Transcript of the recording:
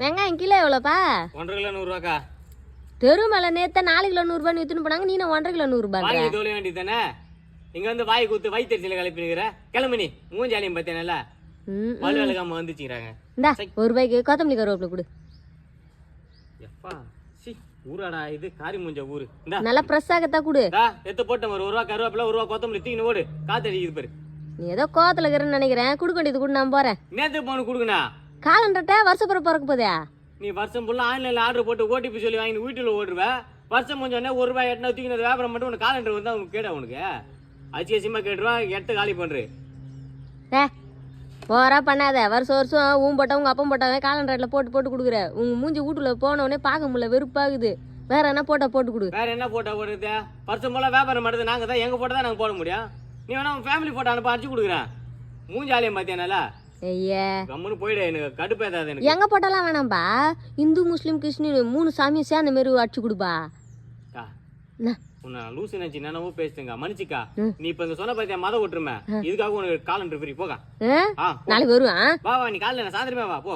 வெங்காயம் kilo எவ்வளோப்பா? 1.5 kilo 100 ரூபாக்கா. தெரு மேல நேத்த 4 கிலோ 100 ரூபாய் வித்துன்னு போனாங்க, நீ 1.5 கிலோ 100 ரூபாய். வாங்கி தோல வேண்டியது தானே. இங்க வந்து வாய் கூத்து வயிற்றுல கிளப்பினுக்கிற கிளம்பு நீ. மூஞ்சாலியும் பார்த்தேனல்ல மல்லு விளக்காம வந்துச்சுக்கிறாங்க. இந்தா 1 ரூபாய்க்கு கொத்தமல்லி கருவேப்பிலை கொடு. எப்பா சி ஊராடா இது காரி மூஞ்ச ஊரு. இந்தா நல்லா ஃப்ரெஷ் ஆகத்தான் கொடு. எத்து போட்டேன். 1 ரூபா கருவேப்பிலை 1 ரூபா கொத்தமல்லி தூக்கின்னு ஓடு. காத்து அடிக்குது பாரு. நீ ஏதோ கோவத்துல இருக்கிறன்னு நினைக்கிறேன். கொடுக்க வேண்டியது கூட நான் போறேன். நேத்து போன கொடுக்கணா காலண்டட்ட வருஷப்புறம் பிறக்க போதே. நீ வருஷம் ஃபுல்லா ஆன்லைன்ல ஆர்டர் போட்டு ஓடிபி சொல்லி வாங்கி வீட்டுல ஓடுவ. வருஷம் கொஞ்சம் 1 ரூபாய் 8 தூக்கினது வியாபாரம் மட்டும் உனக்கு காலண்டர் வந்து அவனுக்கு கேட உனக்கு அச்சியசியமா கேட்டுருவா. எட்டு காலி பண்று போறா பண்ணாத. வருஷம் வருஷம் போட்ட உங்க அப்பம் போட்டாவே காலண்டர்ல போட்டு போட்டு கொடுக்குற. உங்க மூஞ்சி வீட்டுல போனவொடனே பார்க்க முடியல, வெறுப்பாகுது. வேற என்ன போட்டு கொடு. வேற என்ன போட்டோ போடுறது? வருஷம் போல வியாபாரம் பண்ணுறது நாங்க தான். எங்க போட்டோ தான் நாங்க போட முடியும். நீ வேணா உன் ஃபேமிலி போட்டோ அனுப்ப அடிச்சு கொடுக்குறேன். மூஞ்சாலியம் பார்த்தியானால ஐயா கம்முன்னு போயிடு. எனக்கு கடுப்பேதாது. எனக்கு எங்க போட்டாலாம் வேணாம்பா. இந்து முஸ்லீம் கிறிஸ்டின் 3 சாமியும் சேர்ந்த மாதிரி அடிச்சு கொடுப்பா. உன்னை லூசு நினைச்சு என்னவோ பேசுங்க. மன்னிச்சுக்கா. நீ இப்ப இந்த சொன்ன பார்த்தியா மத விட்டுருமே. இதுக்காக உனக்கு காலண்டர் ஃப்ரீ போக. நாளைக்கு வருவேன். வா வா நீ காலையில சாயந்தரமே வா போ.